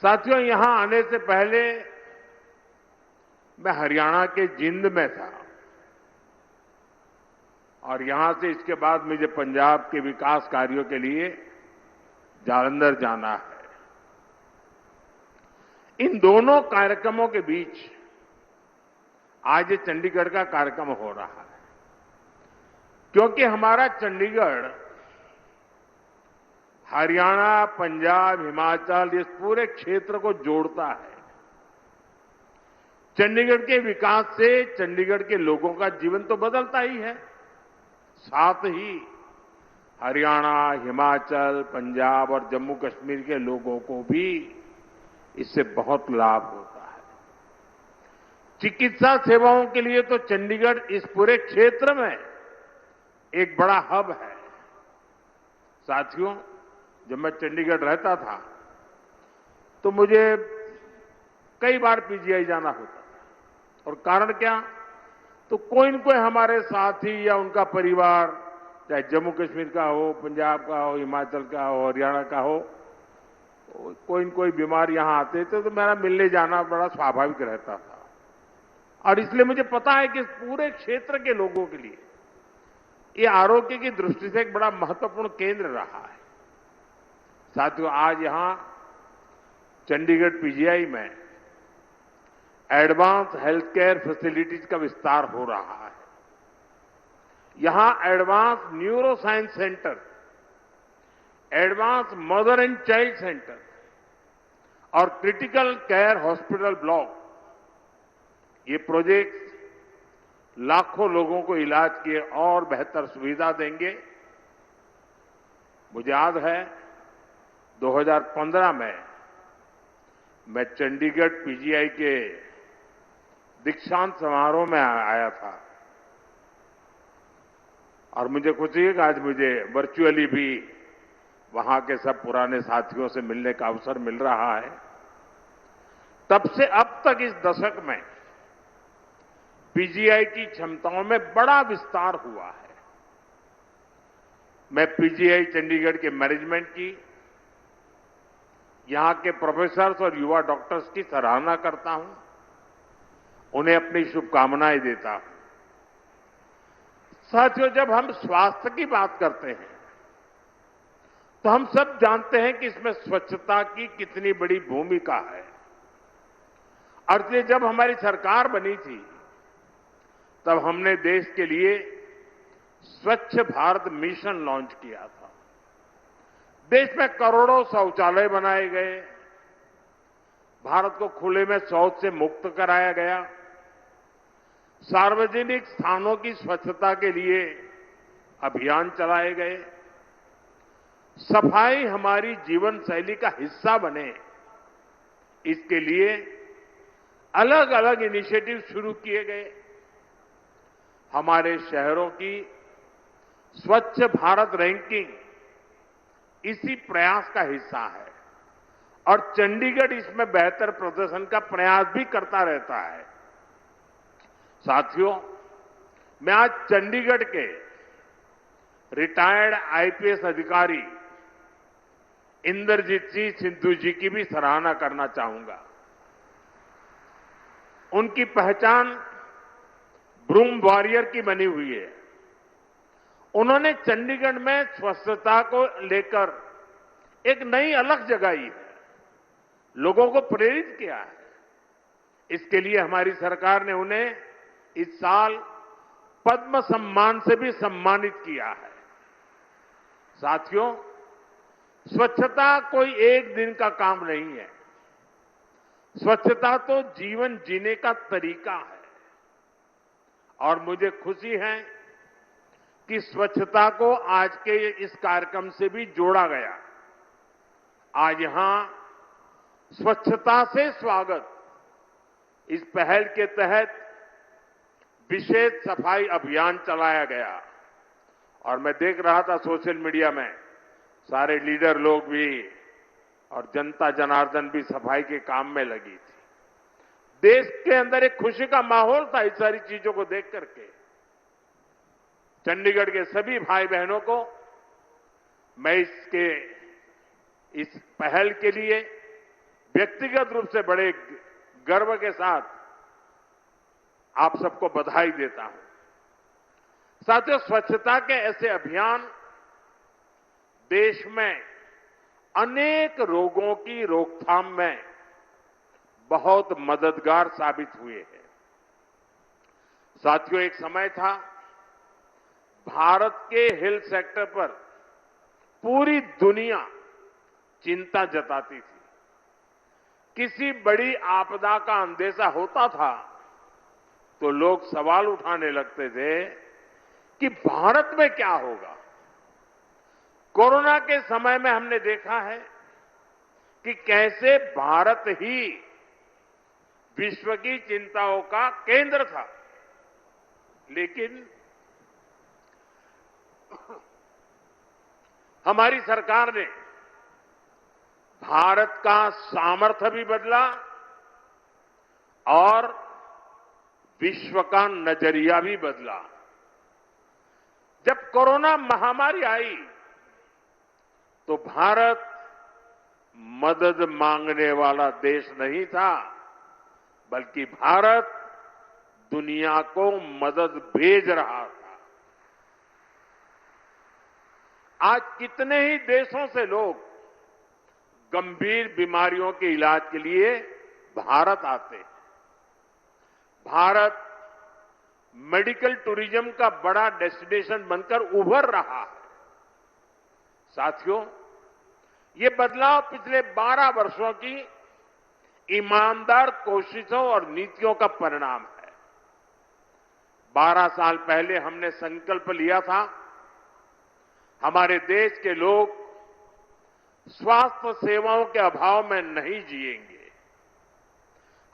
साथियों, यहां आने से पहले मैं हरियाणा के जिंद में था और यहां से इसके बाद मुझे पंजाब के विकास कार्यों के लिए जालंधर जाना है। इन दोनों कार्यक्रमों के बीच आज ये चंडीगढ़ का कार्यक्रम हो रहा है, क्योंकि हमारा चंडीगढ़ हरियाणा, पंजाब, हिमाचल इस पूरे क्षेत्र को जोड़ता है। चंडीगढ़ के विकास से चंडीगढ़ के लोगों का जीवन तो बदलता ही है, साथ ही हरियाणा, हिमाचल, पंजाब और जम्मू कश्मीर के लोगों को भी इससे बहुत लाभ होता है। चिकित्सा सेवाओं के लिए तो चंडीगढ़ इस पूरे क्षेत्र में एक बड़ा हब है। साथियों, जब मैं चंडीगढ़ रहता था तो मुझे कई बार पीजीआई जाना होता था, और कारण क्या, तो कोई न कोई हमारे साथी या उनका परिवार, चाहे जम्मू कश्मीर का हो, पंजाब का हो, हिमाचल का हो, हरियाणा का हो, कोई न कोई बीमार यहां आते थे तो मेरा मिलने जाना बड़ा स्वाभाविक रहता था। और इसलिए मुझे पता है कि इस पूरे क्षेत्र के लोगों के लिए ये आरोग्य की दृष्टि से एक बड़ा महत्वपूर्ण केंद्र रहा है। साथियों, आज यहां चंडीगढ़ पीजीआई में एडवांस हेल्थ केयर फैसिलिटीज का विस्तार हो रहा है। यहां advance neuro science centre, advance mother and child centre और क्रिटिकल केयर हॉस्पिटल ब्लॉक, ये प्रोजेक्ट लाखों लोगों को इलाज की और बेहतर सुविधा देंगे। मुझे याद है 2015 में मैं चंडीगढ़ पीजीआई के दीक्षांत समारोह में आया था और मुझे खुशी है कि आज मुझे वर्चुअली भी वहां के सब पुराने साथियों से मिलने का अवसर मिल रहा है। तब से अब तक इस दशक में पीजीआई की क्षमताओं में बड़ा विस्तार हुआ है। मैं पीजीआई चंडीगढ़ के मैनेजमेंट की, यहां के प्रोफेसर्स और युवा डॉक्टर्स की सराहना करता हूं, उन्हें अपनी शुभकामनाएं देता हूं। साथियों, जब हम स्वास्थ्य की बात करते हैं तो हम सब जानते हैं कि इसमें स्वच्छता की कितनी बड़ी भूमिका है। और इसलिए जब हमारी सरकार बनी थी तब हमने देश के लिए स्वच्छ भारत मिशन लॉन्च किया था। देश में करोड़ों शौचालय बनाए गए, भारत को खुले में शौच से मुक्त कराया गया, सार्वजनिक स्थानों की स्वच्छता के लिए अभियान चलाए गए, सफाई हमारी जीवन शैली का हिस्सा बने, इसके लिए अलग अलग इनिशिएटिव शुरू किए गए। हमारे शहरों की स्वच्छ भारत रैंकिंग इसी प्रयास का हिस्सा है और चंडीगढ़ इसमें बेहतर प्रदर्शन का प्रयास भी करता रहता है। साथियों, मैं आज चंडीगढ़ के रिटायर्ड आईपीएस अधिकारी इंद्रजीत सिंह सिद्धू जी की भी सराहना करना चाहूंगा। उनकी पहचान ब्रूम वॉरियर की बनी हुई है। उन्होंने चंडीगढ़ में स्वच्छता को लेकर एक नई अलग जगाई है, लोगों को प्रेरित किया है। इसके लिए हमारी सरकार ने उन्हें इस साल पद्म सम्मान से भी सम्मानित किया है। साथियों, स्वच्छता कोई एक दिन का काम नहीं है। स्वच्छता तो जीवन जीने का तरीका है और मुझे खुशी है कि स्वच्छता को आज के इस कार्यक्रम से भी जोड़ा गया। आज यहां स्वच्छता से स्वागत इस पहल के तहत विशेष सफाई अभियान चलाया गया और मैं देख रहा था सोशल मीडिया में सारे लीडर लोग भी और जनता जनार्दन भी सफाई के काम में लगी थी। देश के अंदर एक खुशी का माहौल था इस सारी चीजों को देख करके। चंडीगढ़ के सभी भाई बहनों को मैं इस पहल के लिए व्यक्तिगत रूप से बड़े गर्व के साथ आप सबको बधाई देता हूं। साथियों, स्वच्छता के ऐसे अभियान देश में अनेक रोगों की रोकथाम में बहुत मददगार साबित हुए हैं। साथियों, एक समय था भारत के हेल्थ सेक्टर पर पूरी दुनिया चिंता जताती थी। किसी बड़ी आपदा का अंदेशा होता था तो लोग सवाल उठाने लगते थे कि भारत में क्या होगा। कोरोना के समय में हमने देखा है कि कैसे भारत ही विश्व की चिंताओं का केंद्र था, लेकिन हमारी सरकार ने भारत का सामर्थ्य भी बदला और विश्व का नजरिया भी बदला। जब कोरोना महामारी आई तो भारत मदद मांगने वाला देश नहीं था, बल्कि भारत दुनिया को मदद भेज रहा था। आज कितने ही देशों से लोग गंभीर बीमारियों के इलाज के लिए भारत आते हैं। भारत मेडिकल टूरिज्म का बड़ा डेस्टिनेशन बनकर उभर रहा है। साथियों, ये बदलाव पिछले 12 वर्षों की ईमानदार कोशिशों और नीतियों का परिणाम है। 12 साल पहले हमने संकल्प लिया था, हमारे देश के लोग स्वास्थ्य सेवाओं के अभाव में नहीं जिएंगे।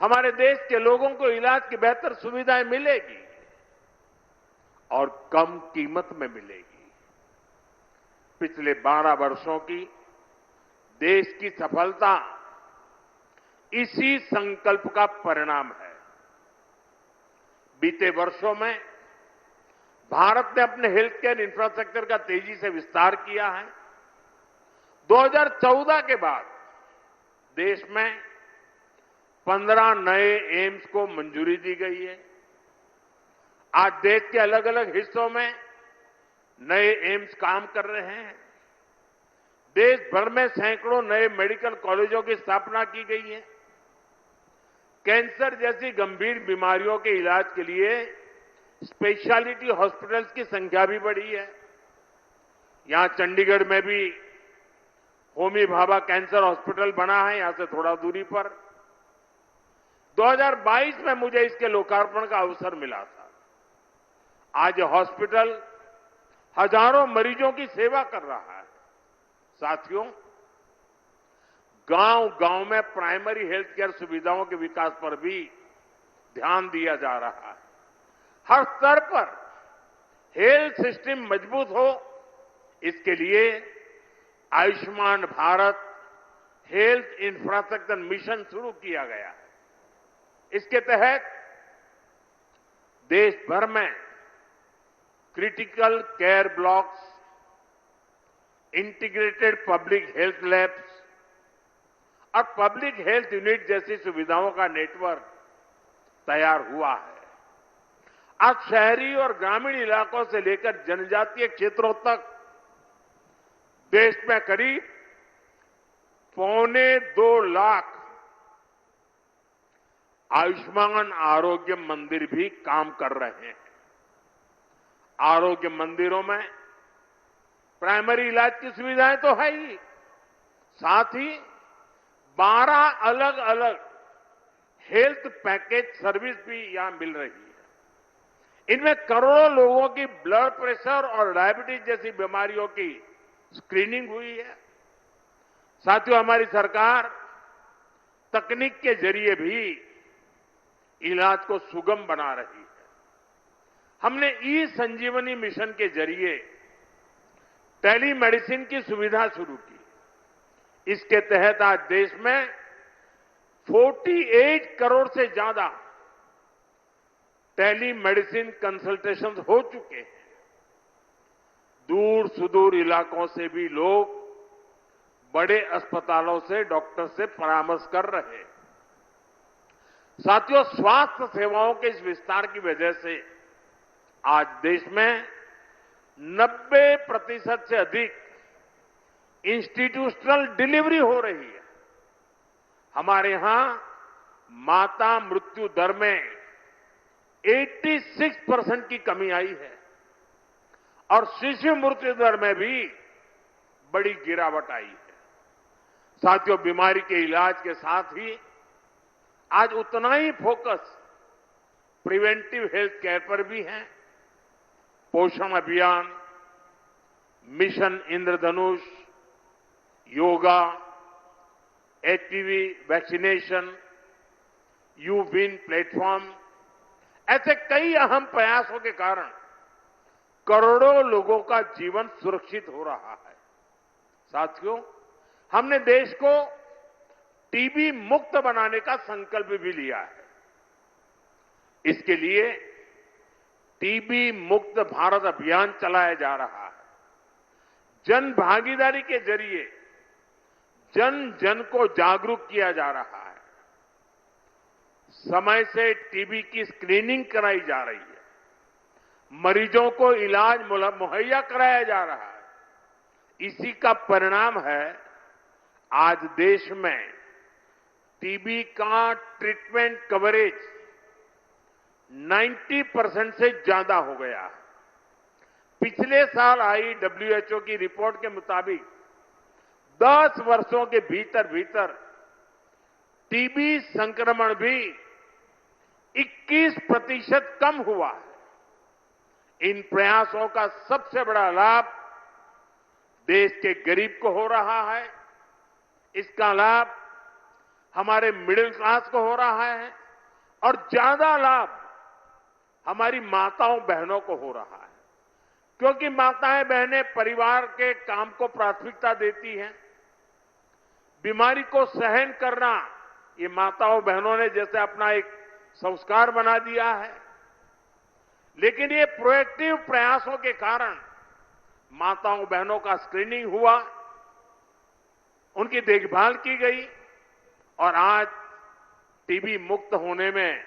हमारे देश के लोगों को इलाज की बेहतर सुविधाएं मिलेगी और कम कीमत में मिलेगी। पिछले 12 वर्षों की देश की सफलता इसी संकल्प का परिणाम है। बीते वर्षों में भारत ने अपने हेल्थ केयर इंफ्रास्ट्रक्चर का तेजी से विस्तार किया है। 2014 के बाद देश में 15 नए एम्स को मंजूरी दी गई है। आज देश के अलग अलग हिस्सों में नए एम्स काम कर रहे हैं। देश भर में सैकड़ों नए मेडिकल कॉलेजों की स्थापना की गई है। कैंसर जैसी गंभीर बीमारियों के इलाज के लिए स्पेशलिटी हॉस्पिटल्स की संख्या भी बढ़ी है। यहां चंडीगढ़ में भी होमी भाभा कैंसर हॉस्पिटल बना है, यहां से थोड़ा दूरी पर। 2022 में मुझे इसके लोकार्पण का अवसर मिला था। आज हॉस्पिटल हजारों मरीजों की सेवा कर रहा है। साथियों, गांव-गांव में प्राइमरी हेल्थ केयर सुविधाओं के विकास पर भी ध्यान दिया जा रहा है। हर स्तर पर हेल्थ सिस्टम मजबूत हो, इसके लिए Ayushman Bharat health infrastructure mission शुरू किया गया है। इसके तहत देश भर में critical care blocks, integrated public health labs और पब्लिक हेल्थ यूनिट जैसी सुविधाओं का नेटवर्क तैयार हुआ है। आज शहरी और ग्रामीण इलाकों से लेकर जनजातीय क्षेत्रों तक देश में करीब 2.25 लाख आयुष्मान आरोग्य मंदिर भी काम कर रहे हैं। आरोग्य मंदिरों में प्राइमरी इलाज की सुविधाएं तो है ही, साथ ही 12 अलग अलग हेल्थ पैकेज सर्विस भी यहां मिल रही है। इनमें करोड़ों लोगों की ब्लड प्रेशर और डायबिटीज जैसी बीमारियों की स्क्रीनिंग हुई है। साथियों, हमारी सरकार तकनीक के जरिए भी इलाज को सुगम बना रही है। हमने ई संजीवनी मिशन के जरिए टेलीमेडिसिन की सुविधा शुरू की। इसके तहत आज देश में 48 करोड़ से ज्यादा टेलीमेडिसिन कंसल्टेशन हो चुके हैं। दूर सुदूर इलाकों से भी लोग बड़े अस्पतालों से डॉक्टर से परामर्श कर रहे हैं। साथियों, स्वास्थ्य सेवाओं के इस विस्तार की वजह से आज देश में 90% से अधिक इंस्टीट्यूशनल डिलीवरी हो रही है। हमारे यहां माता मृत्यु दर में 86% की कमी आई है और शिशु मृत्यु दर में भी बड़ी गिरावट आई है। साथियों, बीमारी के इलाज के साथ ही आज उतना ही फोकस प्रिवेंटिव हेल्थ केयर पर भी है। पोषण अभियान, mission Indradhanush, yoga, HPV vaccination, you win platform, ऐसे कई अहम प्रयासों के कारण करोड़ों लोगों का जीवन सुरक्षित हो रहा है। साथियों, हमने देश को टीबी मुक्त बनाने का संकल्प भी लिया है। इसके लिए टीबी मुक्त भारत अभियान चलाया जा रहा है। जन भागीदारी के जरिए जन जन को जागरूक किया जा रहा है। समय से टीबी की स्क्रीनिंग कराई जा रही है। मरीजों को इलाज मुहैया कराया जा रहा है। इसी का परिणाम है आज देश में टीबी का ट्रीटमेंट कवरेज 90% से ज्यादा हो गया है। पिछले साल आई WHO की रिपोर्ट के मुताबिक 10 वर्षों के भीतर भीतर टीबी संक्रमण भी 21% कम हुआ है। इन प्रयासों का सबसे बड़ा लाभ देश के गरीब को हो रहा है। इसका लाभ हमारे मिडिल क्लास को हो रहा है और ज्यादा लाभ हमारी माताओं बहनों को हो रहा है, क्योंकि माताएं बहनें परिवार के काम को प्राथमिकता देती हैं। बीमारी को सहन करना ये माताओं बहनों ने जैसे अपना एक संस्कार बना दिया है। लेकिन ये प्रोएक्टिव प्रयासों के कारण माताओं बहनों का स्क्रीनिंग हुआ, उनकी देखभाल की गई और आज टीबी मुक्त होने में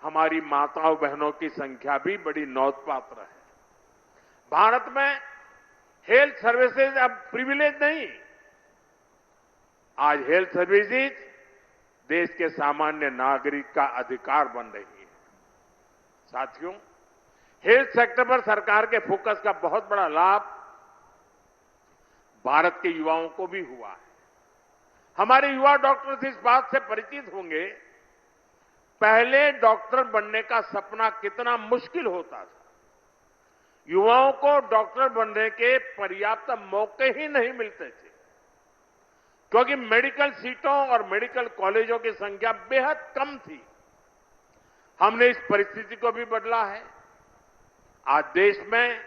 हमारी माताओं बहनों की संख्या भी बड़ी नोंधपात्र है। भारत में हेल्थ सर्विसेज अब प्रिविलेज नहीं, आज हेल्थ सर्विसेज देश के सामान्य नागरिक का अधिकार बन रही है। साथियों, हेल्थ सेक्टर पर सरकार के फोकस का बहुत बड़ा लाभ भारत के युवाओं को भी हुआ है। हमारे युवा डॉक्टर्स इस बात से परिचित होंगे, पहले डॉक्टर बनने का सपना कितना मुश्किल होता था। युवाओं को डॉक्टर बनने के पर्याप्त मौके ही नहीं मिलते थे, क्योंकि मेडिकल सीटों और मेडिकल कॉलेजों की संख्या बेहद कम थी। हमने इस परिस्थिति को भी बदला है। आज देश में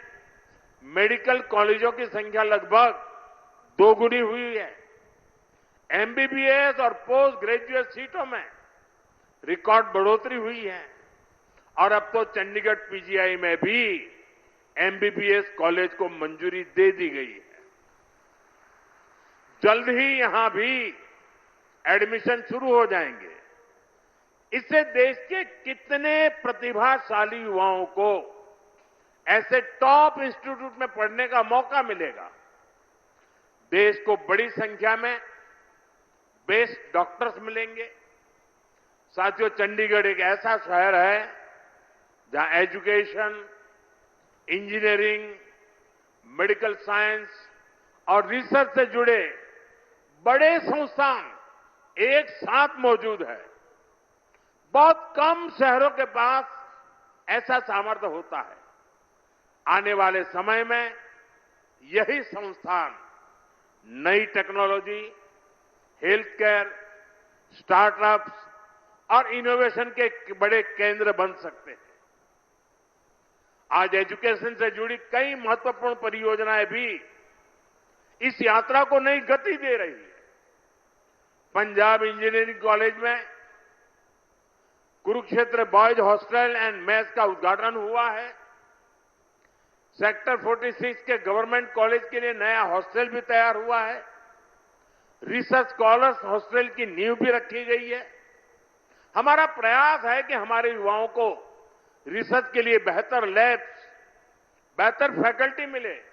मेडिकल कॉलेजों की संख्या लगभग दोगुनी हुई है। एमबीबीएस और पोस्ट ग्रेजुएट सीटों में रिकॉर्ड बढ़ोतरी हुई है और अब तो चंडीगढ़ पीजीआई में भी एमबीबीएस कॉलेज को मंजूरी दे दी गई है। जल्द ही यहां भी एडमिशन शुरू हो जाएंगे। इससे देश के कितने प्रतिभाशाली युवाओं को ऐसे टॉप इंस्टीट्यूट में पढ़ने का मौका मिलेगा। देश को बड़ी संख्या में बेस्ट डॉक्टर्स मिलेंगे। साथियों, चंडीगढ़ एक ऐसा शहर है जहां एजुकेशन, इंजीनियरिंग, मेडिकल साइंस और रिसर्च से जुड़े बड़े संस्थान एक साथ मौजूद है। बहुत कम शहरों के पास ऐसा सामर्थ्य होता है। आने वाले समय में यही संस्थान नई टेक्नोलॉजी, हेल्थ केयर, स्टार्टअप्स और इनोवेशन के बड़े केंद्र बन सकते हैं। आज एजुकेशन से जुड़ी कई महत्वपूर्ण परियोजनाएं भी इस यात्रा को नई गति दे रही है। पंजाब इंजीनियरिंग कॉलेज में Kurukshetra boys hostel and mess का उद्घाटन हुआ है। सेक्टर 46 के गवर्नमेंट कॉलेज के लिए नया हॉस्टल भी तैयार हुआ है। रिसर्च स्कॉलर्स हॉस्टल की नींव भी रखी गई है। हमारा प्रयास है कि हमारे युवाओं को रिसर्च के लिए बेहतर लैब्स, बेहतर फैकल्टी मिले।